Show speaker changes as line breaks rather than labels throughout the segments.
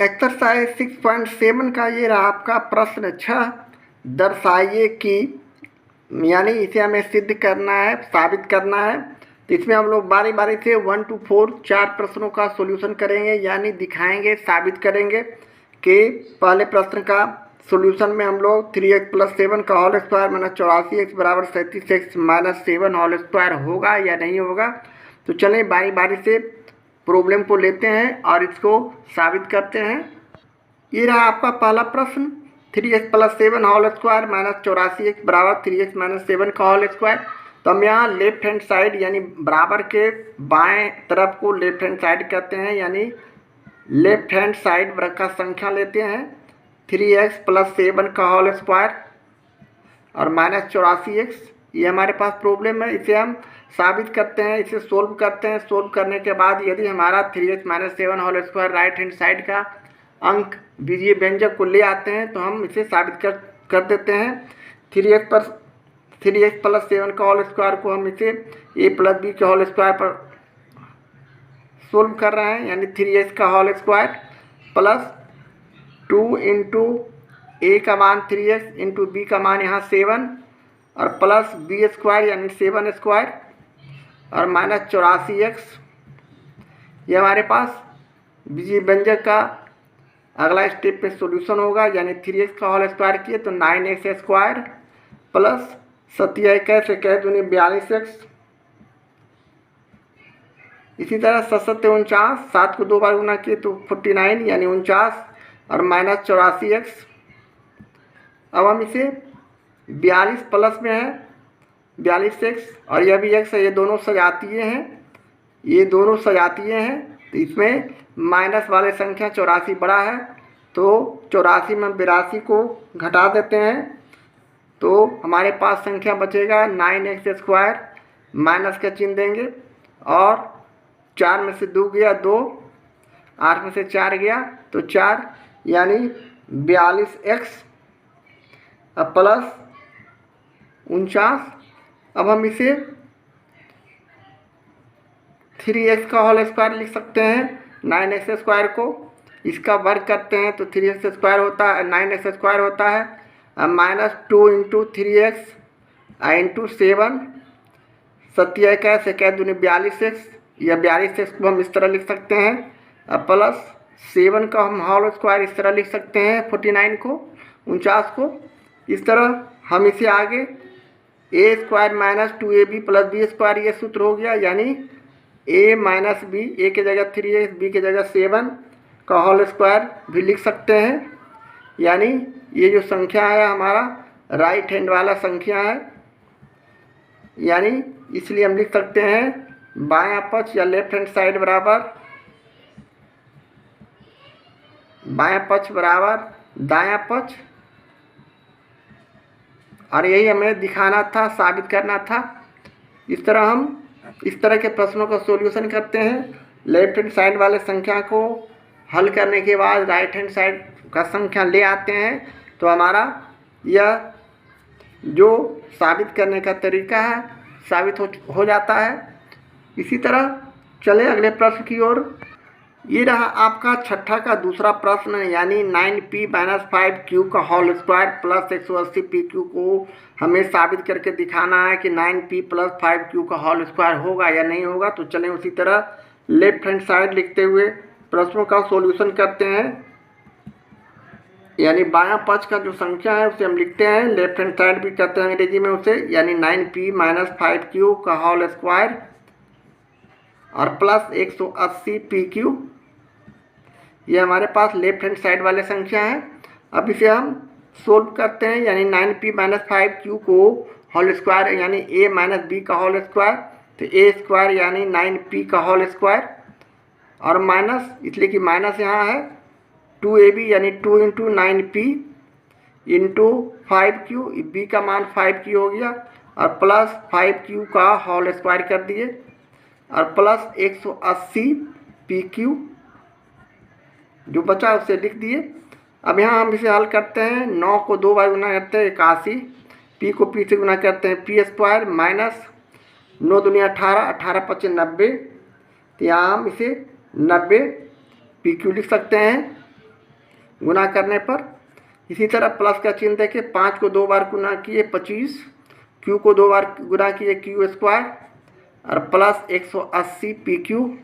Exercise 6.7 का ये रहा आपका प्रश्न 6। दर्शाइए कि, यानी इसे हमें सिद्ध करना है, साबित करना है। तो इसमें हम लोग बारी बारी से 1 to 4 4 प्रश्नों का सॉल्यूशन करेंगे, यानी दिखाएंगे, साबित करेंगे कि पहले प्रश्न का सॉल्यूशन में हम लोग 3x + 7 का होल स्क्वायर माइनस 84x बराबर 37x - 7 होल स्क्वायर होगा या नहीं होगा। तो चलें बारी बारी से प्रॉब्लम को लेते हैं और इसको साबित करते हैं। ये रहा आपका पहला प्रश्न, 3x + 7 whole square minus 84x बराबर 3x - 7 का होल स्क्वायर। तो हम यहाँ लेफ्ट हैंड साइड यानी बराबर के बाएं तरफ को लेफ्ट हैंड साइड कहते हैं, यानी लेफ्ट हैंड साइड वर्ग का संख्या लेते हैं 3x + 7 का होल स्क्वायर और माइनस 84x। ये हमारे पास प्रॉब्लम है, इसे हम साबित करते हैं, इसे सोल्व करते हैं। सोल्व करने के बाद यदि हमारा 3x - 7 whole square right hand side का अंक बीजीय व्यंजक को ले आते हैं तो हम इसे साबित कर देते हैं। 3x + 7 का होल स्क्वायर को हम इसे a + b के होल स्क्वायर पर सोल्व कर रहे हैं, यानी 3x का होल स्क्वायर प्लस 2 × a का मान 3x × b का मान यहाँ 7 और प्लस b स्क्वायर यानी 7 स्क्वायर और माइनस 84x। ये हमारे पास बीजीय व्यंजक का अगला स्टेप पे सॉल्यूशन होगा, यानी 3x का होल स्क्वायर किए तो 9x स्क्वायर प्लस 27 से 42x। इसी तरह 7 × 49, 7 को 2 बार गुना किए तो 49 यानी 49 और माइनस 84x। अब हम इसे 42 प्लस में है 42x और यह भी x है, ये दोनों सजातीय हैं, ये दोनों सजातीय हैं। तो इसमें माइनस वाले संख्या 84 बड़ा है, तो 84 में 82 को घटा देते हैं तो हमारे पास संख्या बचेगा 9x स्क्वायर, माइनस का चिन्ह देंगे और 4 में से 2 गया 2, 8 में से 4 गया तो 4 यानी 42x प्लस 49। अब हम इसे 3x का होल स्क्वायर लिख सकते हैं, 9x स्क्वायर को इसका वर्ग करते हैं तो 3x स्क्वायर होता है, 9x स्क्वायर होता है माइनस 2 × 3x × 7 27 से 42x, या 42x को हम इस तरह लिख सकते हैं प्लस 7 का हम होल स्क्वायर इस तरह लिख सकते हैं 49 को 49 को। इस तरह हम इसे आगे a square - 2ab + b square ये सूत्र हो गया, यानी a - b, a की जगह 3x b की जगह 7 का होल स्क्वायर भी लिख सकते हैं, यानी ये जो संख्या है हमारा राइट हैंड वाला संख्या है, यानी इसलिए हम लिख सकते हैं बायां पक्ष या लेफ्ट हैंड साइड बराबर बायां पक्ष बराबर दायां पक्ष। और यही हमें दिखाना था, साबित करना था। इस तरह हम इस तरह के प्रश्नों का सॉल्यूशन करते हैं। लेफ्ट हैंड साइड वाले संख्या को हल करने के बाद राइट हैंड साइड का संख्या ले आते हैं तो हमारा यह जो साबित करने का तरीका है साबित हो जाता है। इसी तरह चले अगले प्रश्न की ओर। ये रहा आपका छठा का दूसरा प्रश्न, यानी 9p - 5q का होल स्क्वायर प्लस 180pq को हमें साबित करके दिखाना है कि 9p + 5q का होल स्क्वायर होगा या नहीं होगा। तो चलें उसी तरह लेफ्ट हैंड साइड लिखते हुए प्रश्नों का सॉल्यूशन करते हैं, यानी बायां पक्ष का जो संख्या है उसे हम लिखते हैं, लेफ्ट हैंड साइड भी कहते हैं अंग्रेजी में उसे, यानी 9p - 5q का होल स्क्वायर और प्लस 180pq। ये हमारे पास लेफ्ट हैंड साइड वाले संख्या है। अब इसे हम सोल्व करते हैं, यानी 9p - 5q को होल स्क्वायर यानी a - b का होल स्क्वायर, तो a स्क्वायर यानी 9p का होल स्क्वायर और माइनस, इसलिए कि माइनस यहाँ है 2ab यानी 2 × 9p × 5q, b का मान 5q हो गया और प्लस 5q का होल स्क्वायर कर दिए और प्लस 180pq जो बचा उसे लिख दिए। अब यहाँ हम इसे हल करते हैं, 9 को 2 बार गुना करते हैं 81, p को p से गुना करते हैं p स्क्वायर माइनस 9 दूनी 18, 18 × 5 = 90। तो यहाँ हम इसे 90pq लिख सकते हैं गुना करने पर। इसी तरह प्लस का चिन्ह देके 5 को 2 बार गुना किए 25, क्यू को 2 बार गुना किए क्यू स्क्वायर और प्लस 180 पी क्यू।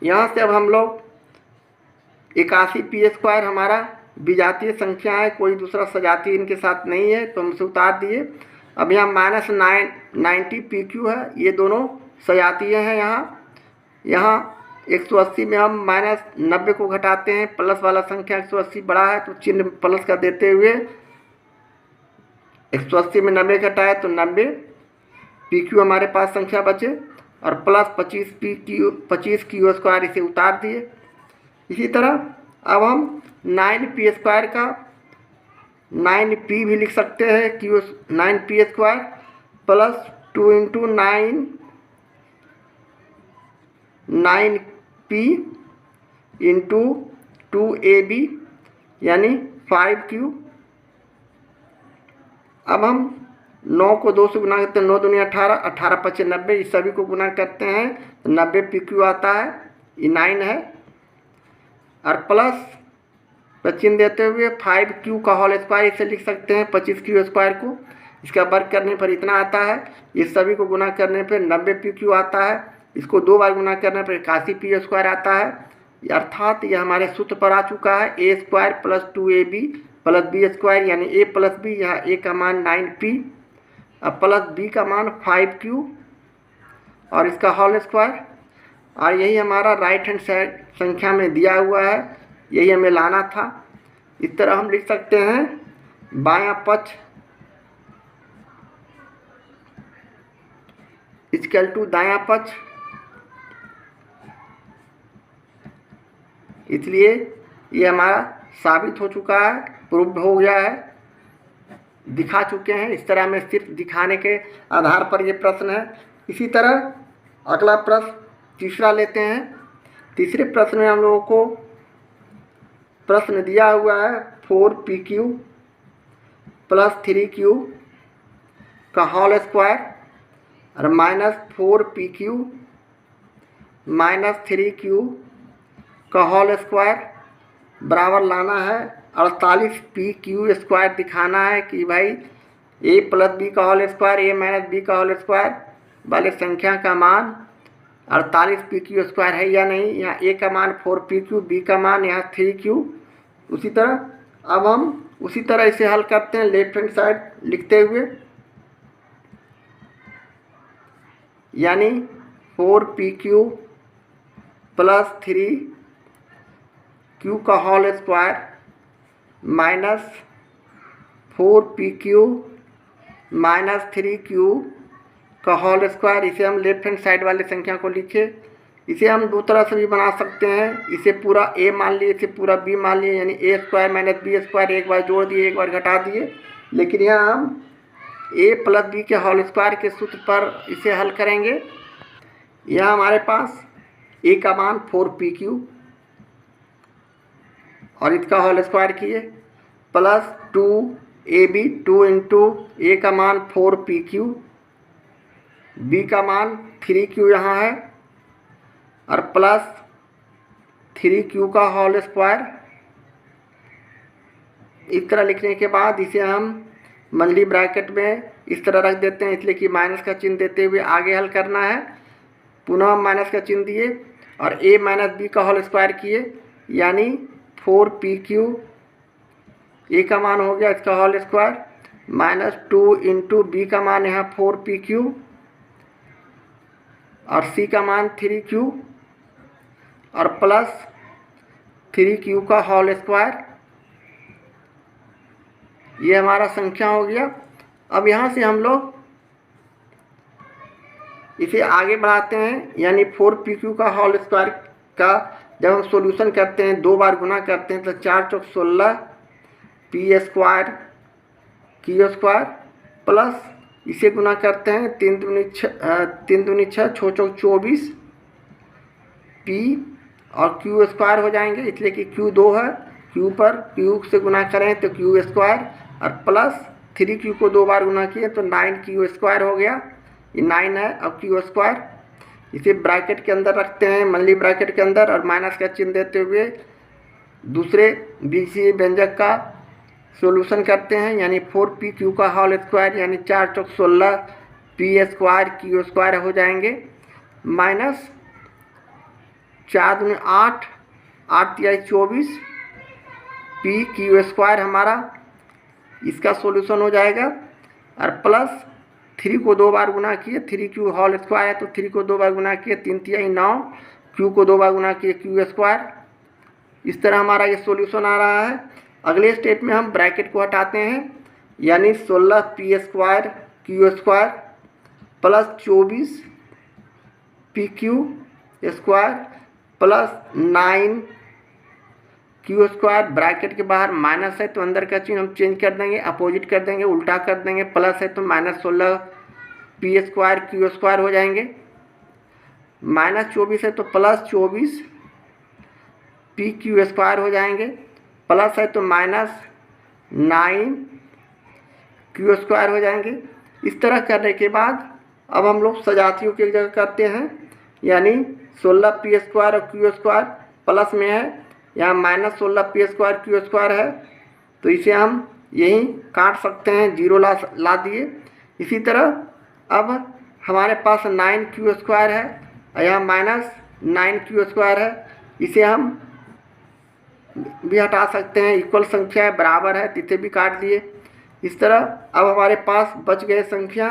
यहाँ से अब हम लोग 81 पी स्क्वायर हमारा विजातीय संख्या है, कोई दूसरा सजातीय इनके साथ नहीं है तो हम इसे उतार दिए। अब यहाँ -90 पी क्यू है, ये दोनों सजातीय हैं। यहाँ 180 में हम -90 को घटाते हैं, प्लस वाला संख्या 180 बड़ा है तो चिन्ह प्लस का देते हुए 180 में 90 घटाए तो 90 पी क्यू हमारे पास संख्या बचे और प्लस 25 क्यू स्क्वायर इसे उतार दिए। इसी तरह अब हम 9 पी स्क्वायर का 9 पी भी लिख सकते हैं, Q 9 P square plus 2 into 9 P into 2ab यानी 5q। अब हम 9 को 2 से गुना करते हैं, 9 दूनी 18, 18 पचे 90, इस सभी को गुना करते हैं तो 90 पी क्यू आता है, ये 9 है और प्लस का चिन्ह देते हुए 5q का होल स्क्वायर इसे लिख सकते हैं 25q स्क्वायर को। इसका वर्ग करने पर इतना आता है, इस सभी को गुना करने पर 90 पी क्यू आता है, इसको 2 बार गुना करने पर 81 पी स्क्वायर आता है। अर्थात यह हमारे सूत्र पर आ चुका है a square plus 2ab plus B square यानी a प्लस बी। यहाँ a का मान 9p और प्लस b का मान 5q और इसका होल स्क्वायर। और यही हमारा राइट हैंड साइड संख्या में दिया हुआ है, यही हमें लाना था। इस तरह हम लिख सकते हैं बायां पक्ष इक्वल टू दायां पक्ष। इसलिए ये हमारा साबित हो चुका है, प्रूव्ड हो गया है, दिखा चुके हैं। इस तरह में सिर्फ दिखाने के आधार पर ये प्रश्न है। इसी तरह अगला प्रश्न तीसरा लेते हैं। तीसरे प्रश्न में हम लोगों को प्रश्न दिया हुआ है 4pq प्लस 3q का होल स्क्वायर और -4pq -3q का होल स्क्वायर बराबर लाना है 48pq स्क्वायर। दिखाना है कि भाई a प्लस बी का whole square a minus B का होल स्क्वायर वाले संख्या का मान 48pq स्क्वायर है या नहीं। यहाँ a का मान 4pq, b का मान यहाँ 3q। उसी तरह अब हम उसी तरह इसे हल करते हैं लेफ्ट हैंड साइड लिखते हुए, यानी 4pq प्लस 3q का whole square minus 4pq minus 3q का होल स्क्वायर। इसे हम लेफ्ट हैंड साइड वाले संख्या को लिखे। इसे हम दो तरह से भी बना सकते हैं, इसे पूरा a मान लिए, इसे पूरा b मान लिए, यानी a square minus B square, एक बार जोड़ दिए एक बार घटा दिए। लेकिन यहाँ हम a प्लस बी के होल स्क्वायर के सूत्र पर इसे हल करेंगे। यहाँ हमारे पास a का मान 4pq और इसका होल स्क्वायर किए प्लस 2ab 2 इंटू a का मान 4pq, b का मान 3q यहाँ है और प्लस 3q का होल स्क्वायर। इस तरह लिखने के बाद इसे हम मंझली ब्रैकेट में इस तरह रख देते हैं, इसलिए कि माइनस का चिन्ह देते हुए आगे हल करना है। पुनः माइनस का चिन्ह दिए और a माइनस बी का होल स्क्वायर किए, यानी 4pq a का मान हो गया इसका whole square minus 2 into B का मान यहाँ 4pq और c का मान 3q और प्लस 3q का होल स्क्वायर। ये हमारा संख्या हो गया। अब यहाँ से हम लोग इसे आगे बढ़ाते हैं, यानी 4pq का होल स्क्वायर का जब हम सॉल्यूशन करते हैं 2 बार गुना करते हैं तो 4 चौक 16 p square q square plus इसे गुना करते हैं 3 दूनी 6 6 चौक 24 p और q स्क्वायर हो जाएंगे, इसलिए कि q 2 है, q पर q से गुना करें तो q स्क्वायर और प्लस 3q को 2 बार गुना किए तो 9q स्क्वायर हो गया। ये 9 है अब q स्क्वायर। इसे ब्रैकेट के अंदर रखते हैं, मंझली ब्रैकेट के अंदर, और माइनस का चिन्ह देते हुए दूसरे बीसीए व्यंजक का सॉल्यूशन करते हैं, यानी 4pq का होल स्क्वायर यानी 4 चौक 16 पी स्क्वायर क्यू स्क्वायर हो जाएंगे, माइनस 4 दूनी 8, 8 तिहाई 24 पी क्यू स्क्वायर हमारा इसका सॉल्यूशन हो जाएगा, और प्लस 3 को 2 बार गुना किए 3q होल स्क्वायर है तो 3 को 2 बार गुना किए 3 तिहाई 9, q को 2 बार गुना किए क्यू स्क्वायर। इस तरह हमारा ये सॉल्यूशन आ रहा है। अगले स्टेप में हम ब्रैकेट को हटाते हैं, यानी 16 P square Q square plus 24 P Q square plus 9 Q square, bracket के बाहर माइनस है तो अंदर का चिन्ह हम चेंज कर देंगे, अपोजिट कर देंगे, उल्टा कर देंगे, प्लस है तो minus 16 P square Q square हो जाएंगे, माइनस 24 है तो प्लस 24 पी क्यू स्क्वायर हो जाएंगे, प्लस है तो माइनस 9 क्यू स्क्वायर हो जाएंगे। इस तरह करने के बाद अब हम लोग सजातियों की जगह करते हैं, यानी 16 पी स्क्वायर और क्यू स्क्वायर प्लस में है, यहाँ minus 16 P square Q square है तो इसे हम यहीं काट सकते हैं, जीरो ला दिए। इसी तरह अब हमारे पास 9 क्यू स्क्वायर है और यहाँ माइनस 9 क्यू स्क्वायर है, इसे हम भी हटा सकते हैं, इक्वल संख्या है, बराबर है, इसे भी काट दिए। इस तरह अब हमारे पास बच गए संख्या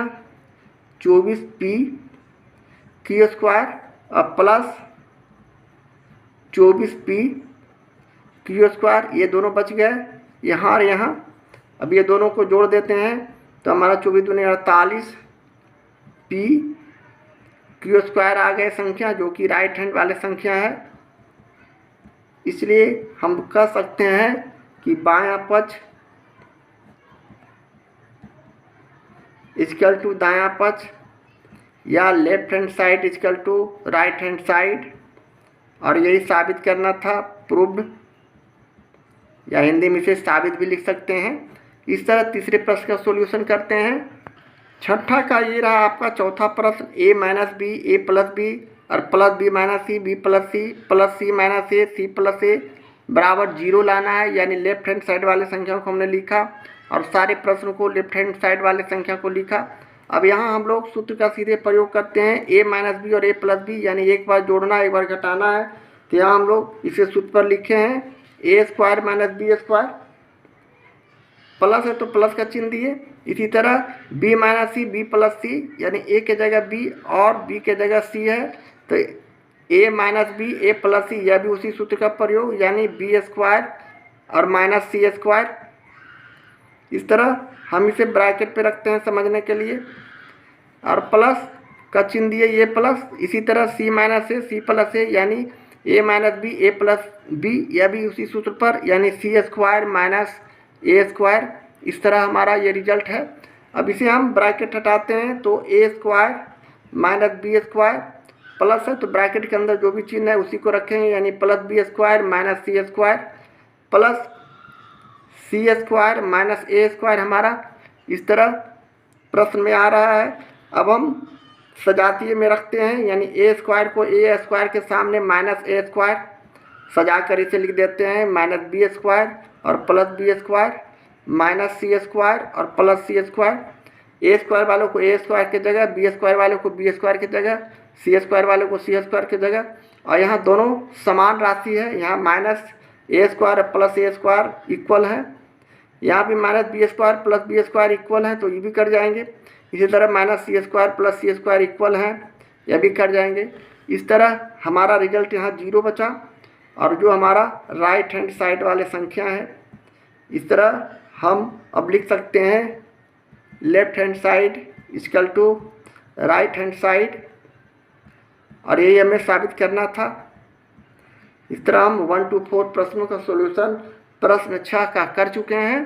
24 पी क्यू स्क्वायर और प्लस 24 पी क्यू स्क्वायर, ये दोनों बच गए यहाँ और यहाँ। अब ये दोनों को जोड़ देते हैं तो हमारा 24 दूनी 48 पी क्यू स्क्वायर आ गए संख्या, जो कि राइट हैंड वाले संख्या है। इसलिए हम कह सकते हैं कि बायां पक्ष इक्वल टू दायां पक्ष या left hand side equal to right hand side, और यही साबित करना था, प्रूव्ड, या हिंदी में इसे साबित भी लिख सकते हैं। इस तरह तीसरे प्रश्न का सॉल्यूशन करते हैं। छठा का ये रहा आपका चौथा प्रश्न, a minus B A plus b और plus b minus c b plus c minus A C plus a बराबर 0 लाना है, यानी लेफ्ट हैंड साइड वाले संख्याओं को हमने लिखा और सारे प्रश्नों को लेफ्ट हैंड साइड वाले संख्या को लिखा। अब यहाँ हम लोग सूत्र का सीधे प्रयोग करते हैं, a माइनस बी और a प्लस बी, यानी एक बार जोड़ना एक बार घटाना है। तो यहाँ हम लोग इसे सूत्र पर लिखे हैं a square minus B square, plus है तो प्लस का चिन्ह दिए। इसी तरह b minus c b plus c, यानी a के जगह b और b के जगह c है तो a minus B A plus c, यह भी उसी सूत्र का प्रयोग, यानी b स्क्वायर और माइनस सी स्क्वायर। इस तरह हम इसे ब्रैकेट पे रखते हैं समझने के लिए, और प्लस का चिन्ह दिए ये प्लस। इसी तरह c minus A C plus A, यानी a minus B A plus B, यह भी उसी सूत्र पर, यानी C square minus A square. इस तरह हमारा ये रिजल्ट है। अब इसे हम ब्रैकेट हटाते हैं तो a square minus B square, plus है तो ब्रैकेट के अंदर जो भी चिन्ह है उसी को रखेंगे, यानी plus B square minus C square plus C square minus A square हमारा इस तरह प्रश्न में आ रहा है। अब हम सजातीय में रखते हैं, यानी ए स्क्वायर को ए स्क्वायर के सामने माइनस ए स्क्वायर सजा कर इसे लिख देते हैं, माइनस बी स्क्वायर और प्लस बी स्क्वायर माइनस सी स्क्वायर और प्लस सी स्क्वायर। ए स्क्वायर वालों को ए स्क्वायर की जगह, बी स्क्वायर वालों को बी स्क्वायर की जगह, सी स्क्वायर वालों को सी स्क्वायर की जगह, और यहाँ दोनों समान राशि है, यहाँ minus A square plus A square equal है, यहाँ भी minus B square plus B square equal है तो ये भी कट जाएंगे। इसी तरह माइनस सी square plus C square equal है, यह भी कट जाएंगे। इस तरह हमारा रिजल्ट यहाँ 0 बचा, और जो हमारा राइट हैंड साइड वाले संख्या है, इस तरह हम अब लिख सकते हैं left hand side equal to right hand side, और यही हमें साबित करना था। इस तरह हम 1 to 4 प्रश्नों का सॉल्यूशन प्रश्न 6 का कर चुके हैं।